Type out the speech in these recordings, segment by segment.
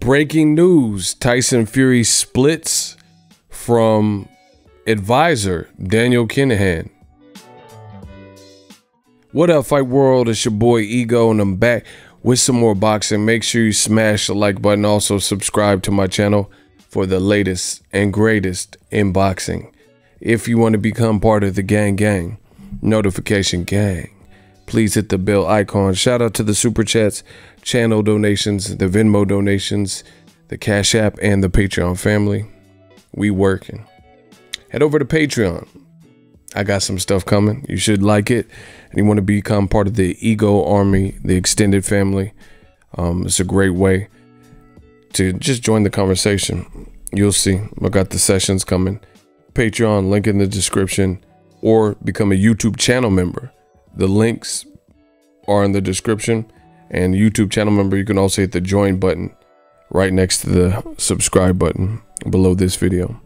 Breaking news, Tyson Fury splits from advisor Daniel Kinahan. What up, Fight World? It's your boy Ego, and I'm back with some more boxing. Make sure you smash the like button. Also subscribe to my channel for the latest and greatest in boxing. If you want to become part of the gang, notification gang, please hit the bell icon. Shout out to the super chats, channel donations, the Venmo donations, the Cash App, and the Patreon family. We working. Head over to Patreon. I got some stuff coming. You should like it. And you want to become part of the Ego Army, the extended family. It's a great way to just join the conversation. You'll see. I got the sessions coming. Patreon, link in the description, or become a YouTube channel member. The links are in the description. And YouTube channel member, you can also hit the join button right next to the subscribe button below this video.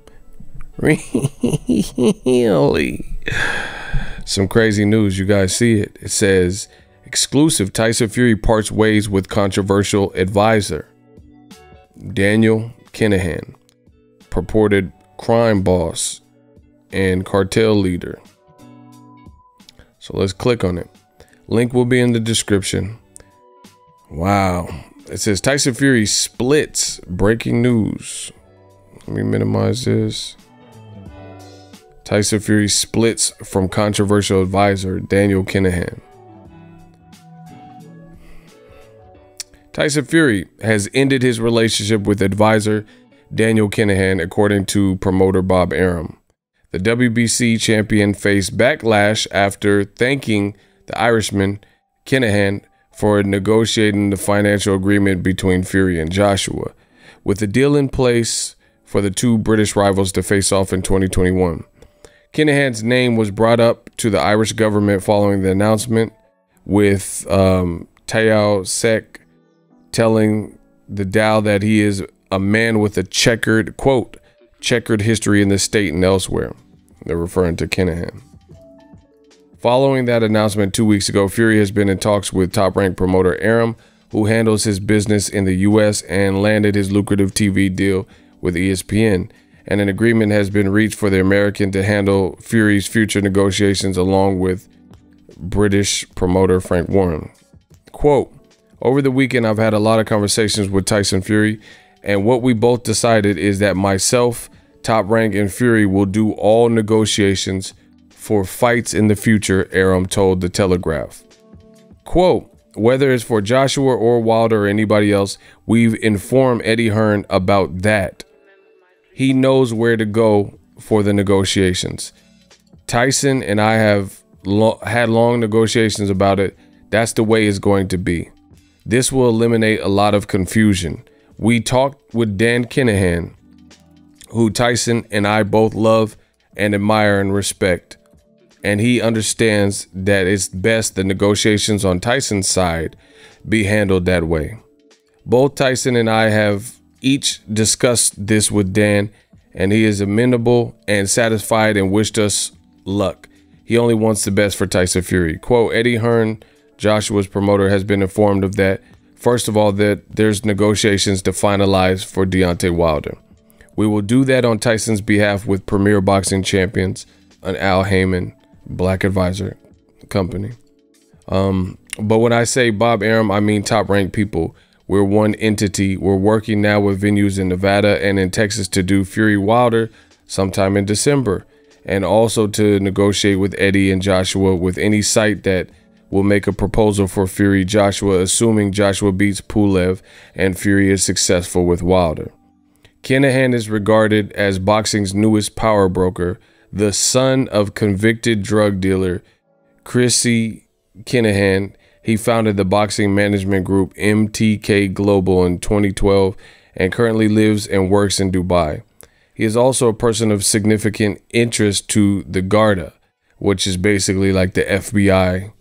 Really? Some crazy news. You guys see it. It says, exclusive, Tyson Fury parts ways with controversial advisor Daniel Kinahan, purported crime boss and cartel leader. So let's click on it. Link will be in the description. Wow. It says Tyson Fury splits. Breaking news. Let me minimize this. Tyson Fury splits from controversial advisor Daniel Kinahan. Tyson Fury has ended his relationship with advisor Daniel Kinahan, according to promoter Bob Arum. The WBC champion faced backlash after thanking the Irishman Kinahan for negotiating the financial agreement between Fury and Joshua, with the deal in place for the two British rivals to face off in 2021. Kinahan's name was brought up to the Irish government following the announcement, with CHECC telling the Dow that he is a man with a checkered, quote, checkered history in the state and elsewhere. They're referring to Kinahan. Following that announcement 2 weeks ago, Fury has been in talks with top-ranked promoter Arum, who handles his business in the U.S. and landed his lucrative TV deal with ESPN. And an agreement has been reached for the American to handle Fury's future negotiations along with British promoter Frank Warren. Quote, over the weekend, I've had a lot of conversations with Tyson Fury, and what we both decided is that myself, Top Rank, and Fury will do all negotiations for fights in the future, Arum told The Telegraph. Quote, whether it's for Joshua or Wilder or anybody else, we've informed Eddie Hearn about that. He knows where to go for the negotiations. Tyson and I have had long negotiations about it. That's the way it's going to be. This will eliminate a lot of confusion. We talked with Dan Kinahan, who Tyson and I both love and admire and respect, and he understands that it's best the negotiations on Tyson's side be handled that way. Both Tyson and I have each discussed this with Dan, and he is amenable and satisfied and wished us luck. He only wants the best for Tyson Fury. Quote, Eddie Hearn, Joshua's promoter, has been informed of that. First of all, that there's negotiations to finalize for Deontay Wilder. We will do that on Tyson's behalf with Premier Boxing Champions, an Al Heyman, Black Advisor company. But when I say Bob Arum, I mean top-ranked people. We're one entity. We're working now with venues in Nevada and in Texas to do Fury Wilder sometime in December, and also to negotiate with Eddie and Joshua with any site that will make a proposal for Fury Joshua, assuming Joshua beats Pulev and Fury is successful with Wilder. Kinahan is regarded as boxing's newest power broker, the son of convicted drug dealer Chrissy Kinahan. He founded the boxing management group MTK Global in 2012 and currently lives and works in Dubai. He is also a person of significant interest to the Garda, which is basically like the FBI,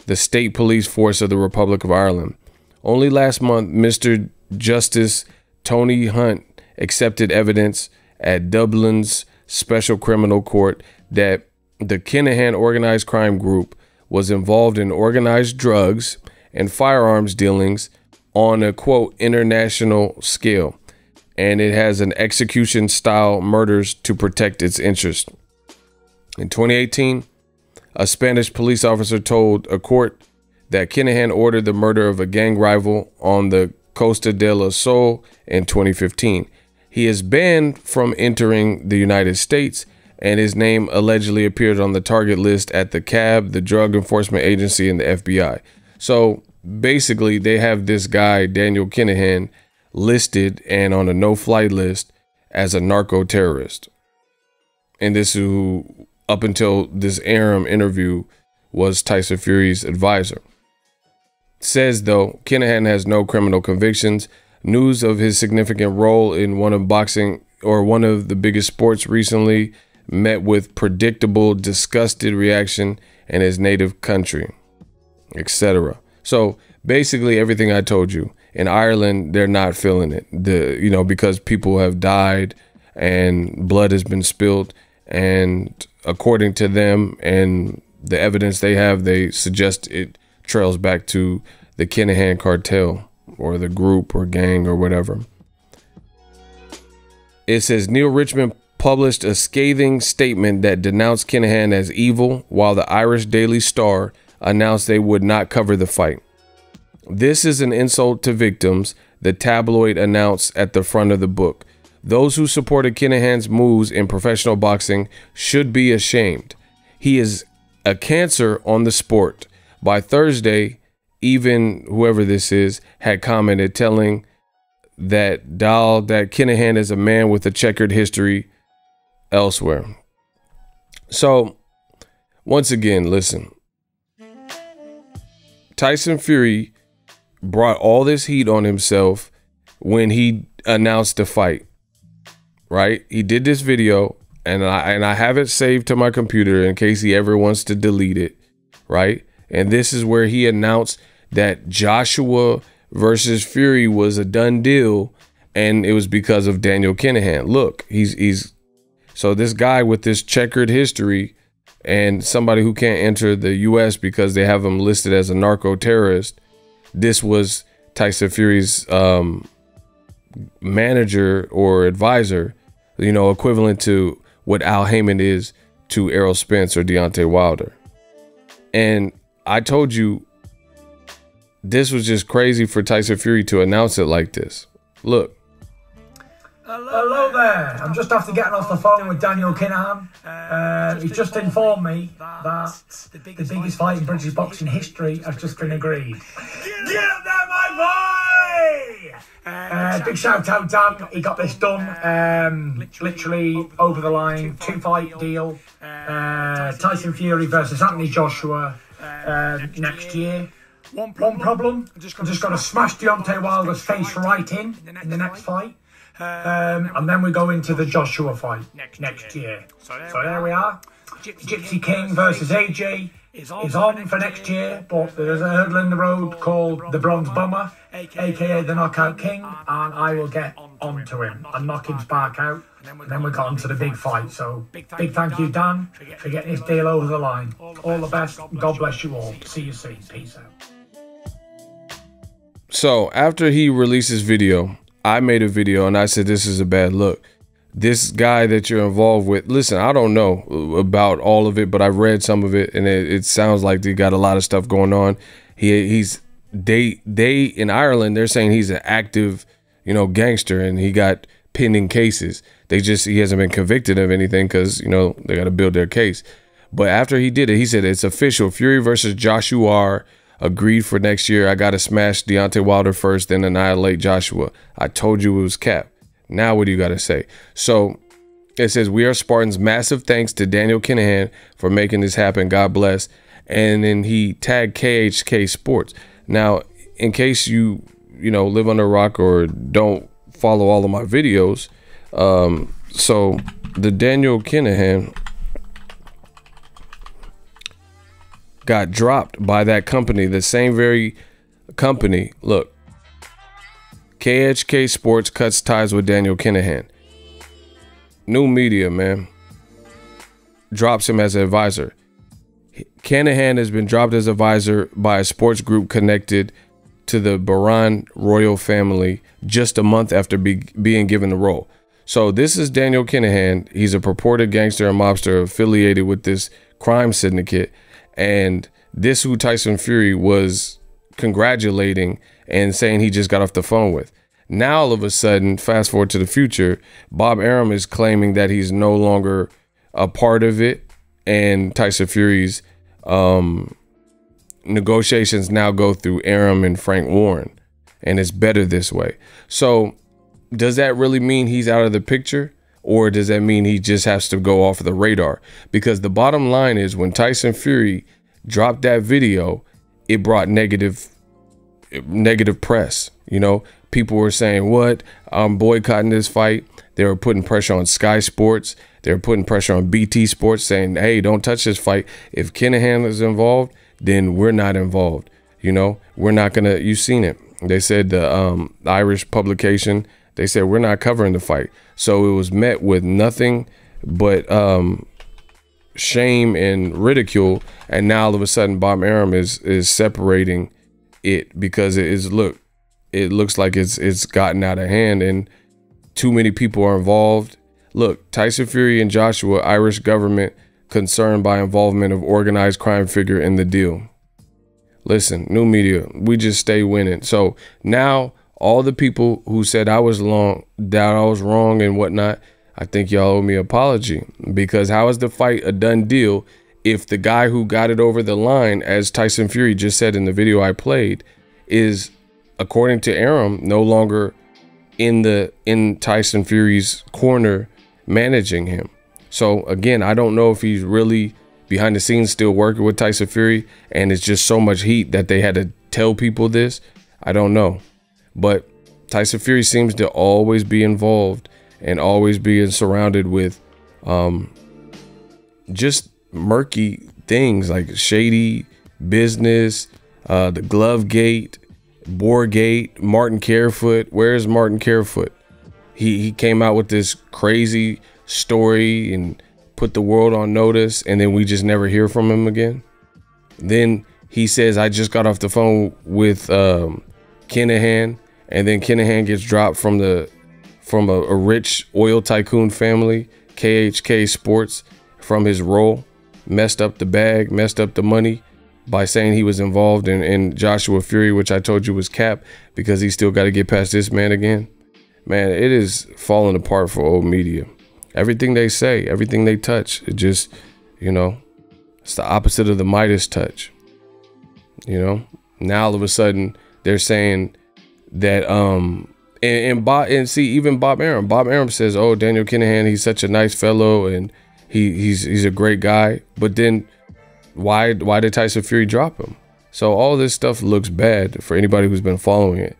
the state police force of the Republic of Ireland. Only last month, Mr. Justice Tony Hunt accepted evidence at Dublin's Special Criminal Court that the Kinahan organized crime group was involved in organized drugs and firearms dealings on a, quote, international scale, and it has an execution style murders to protect its interest. In 2018, a Spanish police officer told a court that Kinahan ordered the murder of a gang rival on the Costa del Sol in 2015. He is banned from entering the United States, and his name allegedly appeared on the target list at the CAB, the Drug Enforcement Agency, and the FBI. So basically, they have this guy, Daniel Kinahan, listed and on a no-fly list as a narco-terrorist. And this is who, up until this Aram interview, was Tyson Fury's advisor. Says, though, Kinahan has no criminal convictions. News of his significant role in one of the biggest sports recently met with predictable, disgusted reaction in his native country, etc. So basically everything I told you. In Ireland, they're not feeling it. Because people have died and blood has been spilled, and according to them and the evidence they have, they suggest it trails back to the Kinahan cartel or the group or gang or whatever. It says Neil Richmond published a scathing statement that denounced Kinahan as evil, while the Irish Daily Star announced they would not cover the fight. This is an insult to victims, the tabloid announced at the front of the book. Those who supported Kinahan's moves in professional boxing should be ashamed. He is a cancer on the sport. By Thursday, even whoever this is had commented, telling that Kinahan is a man with a checkered history elsewhere. So once again, listen, Tyson Fury brought all this heat on himself when he announced the fight, right? He did this video, and I have it saved to my computer in case he ever wants to delete it, right? And this is where he announced that Joshua versus Fury was a done deal, and it was because of Daniel Kinahan. Look, he's so this guy with this checkered history and somebody who can't enter the U.S. because they have him listed as a narco terrorist. This was Tyson Fury's manager or advisor, equivalent to what Al Heyman is to Errol Spence or Deontay Wilder. And I told you, this was just crazy for Tyson Fury to announce it like this. Look. Hello there. I'm just after getting off the phone with Daniel Kinahan. He's just informed me that the biggest fight in British boxing history has just been agreed. Get up there, my boy! Big shout out, Dan. He got this done. Literally over the line. 2-fight deal. Tyson Fury versus Anthony Joshua next year. One problem. I'm just going to smash Deontay Wilder's face right in the next fight. And then we go into the Joshua fight next year. So there we are. Gypsy King versus AJ is on for next year, but there's a hurdle in the road called the Bronze Bomber, aka the Knockout King, and I will get onto him and knock him spark out. And then we got onto the big fight. So big thank you, Dan, for getting this deal over the line. All the best. God bless you all. See you soon. Peace out. So after he released his video, I made a video and I said, this is a bad look. This guy that you're involved with, listen, I don't know about all of it, but I've read some of it, and it sounds like they got a lot of stuff going on. They in Ireland, they're saying he's an active, gangster, and he got pending cases. He hasn't been convicted of anything because, they got to build their case. But after he did it, he said, it's official. Fury versus Joshua agreed for next year. I got to smash Deontay Wilder first, then annihilate Joshua. I told you it was cap. Now what do you got to say? So it says, we are Spartans. Massive thanks to Daniel Kinahan for making this happen. God bless. And then he tagged KHK Sports. Now, in case you live under a rock or don't follow all of my videos, so the Daniel Kinahan got dropped by that company, the same very company. Look, KHK Sports cuts ties with Daniel Kinahan. New media, man, drops him as an advisor. Kinahan has been dropped as advisor by a sports group connected to the Bahrain royal family just a month after being given the role. So this is Daniel Kinahan. He's a purported gangster and mobster affiliated with this crime syndicate. And this who Tyson Fury was congratulating and saying he just got off the phone with. Now, all of a sudden, fast forward to the future, Bob Arum is claiming that he's no longer a part of it. And Tyson Fury's negotiations now go through Arum and Frank Warren. And it's better this way. So does that really mean he's out of the picture? Or does that mean he just has to go off the radar? Because the bottom line is when Tyson Fury dropped that video, it brought negative press. You know, people were saying, what? I'm boycotting this fight. They were putting pressure on Sky Sports. They were putting pressure on BT Sports saying, hey, don't touch this fight. If Kinahan is involved, then we're not involved. You know, we're not going to, you've seen it. They said the Irish publication, they said, we're not covering the fight. So it was met with nothing but shame and ridicule. And now all of a sudden Bob Arum is separating it because it looks like it's gotten out of hand and too many people are involved. Look, Tyson Fury and Joshua, Irish government concerned by involvement of organized crime figure in the deal. Listen, new media, we just stay winning. So now all the people who said I was wrong and whatnot, I think y'all owe me an apology, because how is the fight a done deal if the guy who got it over the line, as Tyson Fury just said in the video I played, is, according to Arum, no longer in Tyson Fury's corner managing him. So again, I don't know if he's really behind the scenes still working with Tyson Fury and it's just so much heat that they had to tell people this. I don't know. But Tyson Fury seems to always be involved and always being surrounded with just murky things like shady business, the glove gate, Boargate, Martin Carefoot. Where's Martin Carefoot? He came out with this crazy story and put the world on notice, and then we just never hear from him again. Then he says, I just got off the phone with Kinahan, and then Kinahan gets dropped from a rich oil tycoon family, CHECC Sports, from his role, messed up the bag, messed up the money by saying he was involved in Joshua Fury, which I told you was cap, because he still got to get past this man again. Man, it is falling apart for old media. Everything they say, everything they touch, it just, you know, it's the opposite of the Midas touch. You know, now all of a sudden they're saying that even Bob Arum says, oh, Daniel Kinahan, he's such a nice fellow and he's a great guy. But then why did Tyson Fury drop him? So all this stuff looks bad for anybody who's been following it.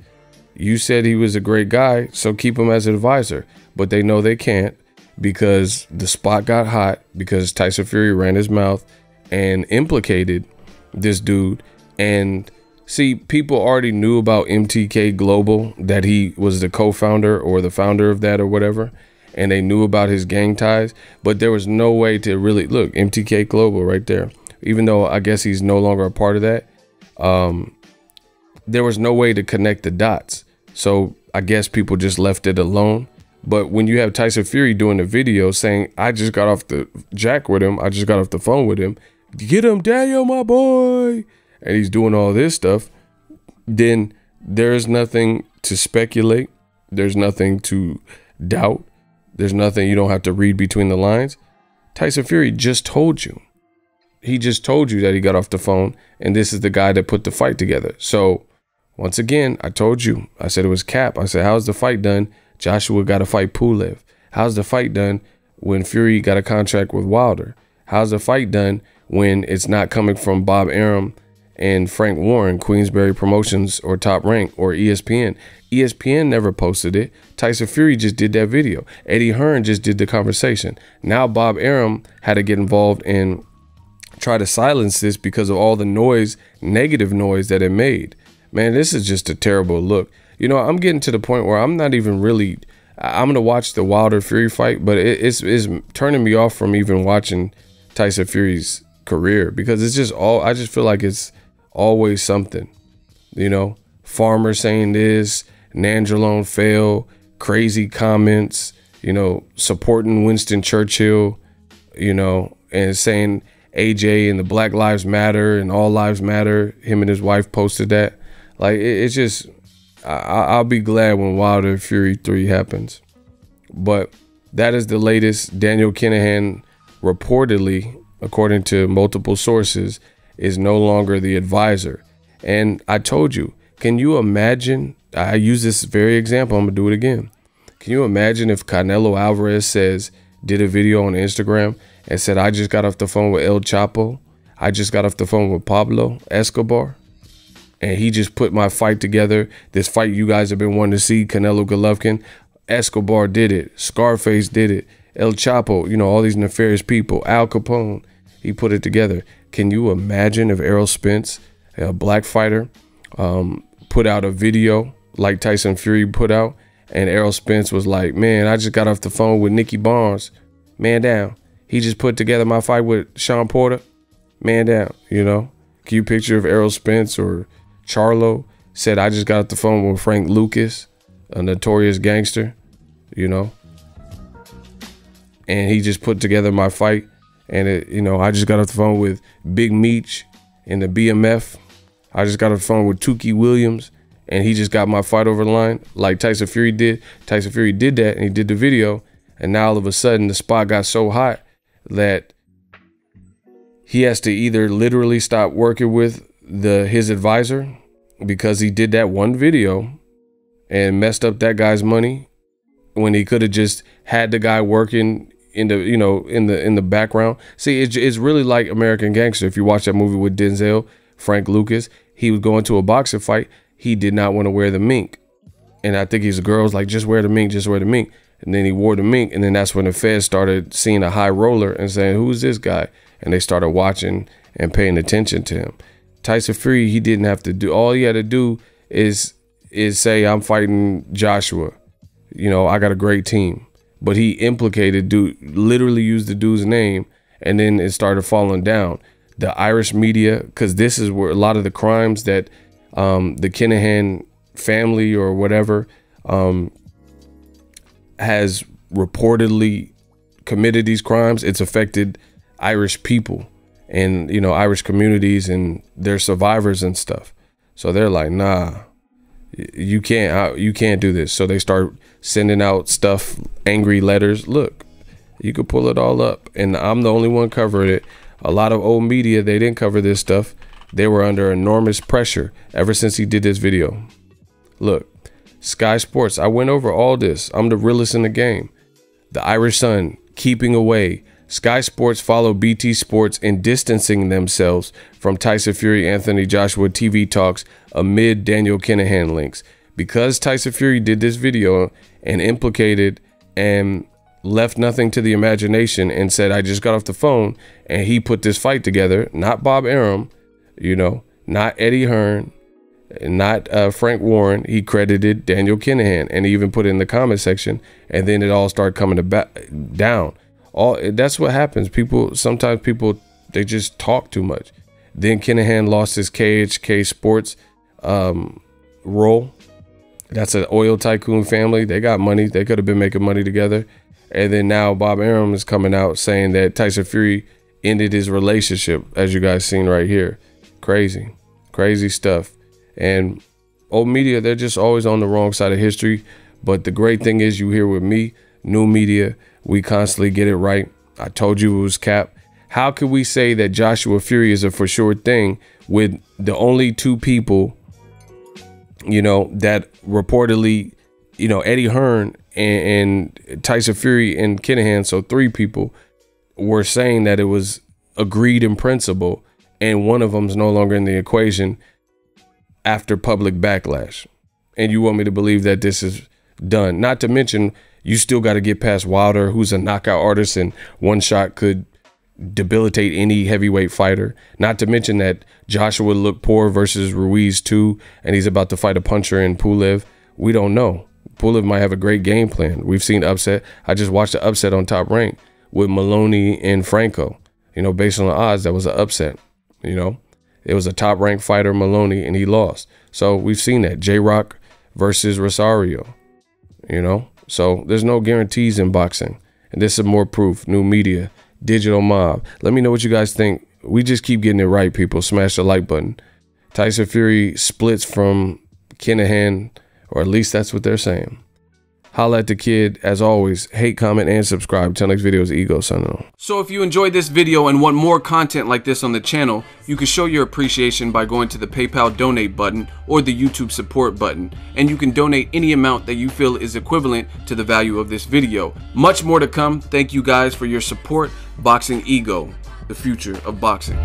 You said he was a great guy, so keep him as an advisor. But they know they can't, because the spot got hot because Tyson Fury ran his mouth and implicated this dude. And see, people already knew about MTK Global, that he was the co-founder or the founder of that or whatever. And they knew about his gang ties, but there was no way to really look. MTK Global right there. Even though I guess he's no longer a part of that, there was no way to connect the dots. So I guess people just left it alone. But when you have Tyson Fury doing a video saying, I just got off the jack with him, I just got off the phone with him, get him, Daniel, my boy, and he's doing all this stuff, then there's nothing to speculate. There's nothing to doubt. There's nothing, you don't have to read between the lines. Tyson Fury just told you. He just told you that he got off the phone, and this is the guy that put the fight together. So once again, I told you, I said it was cap. I said, how's the fight done? Joshua got to fight Pulev. How's the fight done when Fury got a contract with Wilder? How's the fight done when it's not coming from Bob Arum and Frank Warren, Queensberry Promotions or Top Rank or ESPN? ESPN never posted it. Tyson Fury just did that video. Eddie Hearn just did the conversation. Now Bob Arum had to get involved and try to silence this because of all the noise, negative noise that it made. Man, this is just a terrible look. You know, I'm getting to the point where I'm not even really, I'm going to watch the Wilder Fury fight, but it's turning me off from even watching Tyson Fury's career, because it's just I just feel like it's always something, you know, Farmer saying this, Nandrolone fail, crazy comments, you know, supporting Winston Churchill, you know, and saying AJ and the Black Lives Matter and All Lives Matter. Him and his wife posted that. Like, it's just, I'll be glad when Wilder Fury 3 happens. But that is the latest. Daniel Kinahan reportedly, according to multiple sources, is no longer the advisor. And I told you, can you imagine? I use this very example. I'm going to do it again. Can you imagine if Canelo Alvarez did a video on Instagram and said, I just got off the phone with El Chapo. I just got off the phone with Pablo Escobar. And he just put my fight together. This fight you guys have been wanting to see, Canelo Golovkin. Escobar did it. Scarface did it. El Chapo, you know, all these nefarious people. Al Capone, he put it together. Can you imagine if Errol Spence, a black fighter, put out a video like Tyson Fury put out, and Errol Spence was like, man, I just got off the phone with Nicky Barnes. Man down. He just put together my fight with Sean Porter. Man down, you know. Can you picture if Errol Spence or Charlo said, I just got off the phone with Frank Lucas, a notorious gangster, you know, and he just put together my fight, and you know, I just got off the phone with Big Meech in the BMF. I just got off the phone with Tukey Williams, and he just got my fight over the line like Tyson Fury did. Tyson Fury did that, and he did the video, and now all of a sudden the spot got so hot that he has to either literally stop working with his advisor because he did that one video and messed up that guy's money when he could have just had the guy working in the, you know, in the background. See, it's really like American Gangster. If you watch that movie with Denzel, Frank Lucas, he was going to a boxing fight. He did not want to wear the mink. And I think his girl was like, just wear the mink, just wear the mink. And then he wore the mink. And then that's when the feds started seeing a high roller and saying, who's this guy? And they started watching and paying attention to him. Tyson Fury, he didn't have to do, all he had to do is say, I'm fighting Joshua. You know, I got a great team. But he implicated, literally used the dude's name, and then it started falling down. The Irish media, because this is where a lot of the crimes that the Kinahan family or whatever has reportedly committed these crimes, it's affected Irish people and, you know, Irish communities and their survivors and stuff. So they're like, nah, you can't do this. So they start sending out stuff, angry letters. Look, you could pull it all up, and I'm the only one covering it. A lot of old media, they didn't cover this stuff. They were under enormous pressure ever since he did this video. Look, Sky Sports, I went over all this. I'm the realest in the game. The Irish Sun, keeping away. Sky Sports followed BT Sports in distancing themselves from Tyson Fury, Anthony Joshua TV talks amid Daniel Kinahan links. Because Tyson Fury did this video and implicated and left nothing to the imagination and said, I just got off the phone, and he put this fight together, not Bob Arum, you know, not Eddie Hearn, not Frank Warren. He credited Daniel Kinahan, and he even put it in the comment section, and then it all started coming down. That's what happens. Sometimes people, they just talk too much. Then Kinahan lost his KHK Sports role. That's an oil tycoon family. They got money. They could have been making money together. And then now Bob Arum is coming out saying that Tyson Fury ended his relationship, as you guys seen right here. Crazy, crazy stuff. And old media, they're just always on the wrong side of history. But the great thing is, you here with me, new media, we constantly get it right. I told you it was cap. How could we say that Joshua Fury is a for sure thing with the only two people, you know, that reportedly, you know, Eddie Hearn and Tyson Fury and Kinahan, so three people, were saying that it was agreed in principle, and one of them's no longer in the equation after public backlash. And you want me to believe that this is done? Not to mention, you still got to get past Wilder, who's a knockout artist, and one shot could debilitate any heavyweight fighter. Not to mention that Joshua looked poor versus Ruiz too, and he's about to fight a puncher in Pulev. We don't know. Pulev might have a great game plan. We've seen upset. I just watched the upset on Top Rank with Maloney and Franco. You know, based on the odds, that was an upset. You know, it was a top ranked fighter, Maloney, and he lost. So we've seen that. J-Rock versus Rosario, you know? So there's no guarantees in boxing. And this is more proof. New media, digital mob. Let me know what you guys think. We just keep getting it right, people. Smash the like button. Tyson Fury splits from Kinahan, or at least that's what they're saying. Holla at the kid. As always, hate, comment, and subscribe. Till next video is Ego signing off. So if you enjoyed this video and want more content like this on the channel, you can show your appreciation by going to the PayPal donate button or the YouTube support button, and you can donate any amount that you feel is equivalent to the value of this video. Much more to come. Thank you guys for your support. Boxingego, the future of boxing.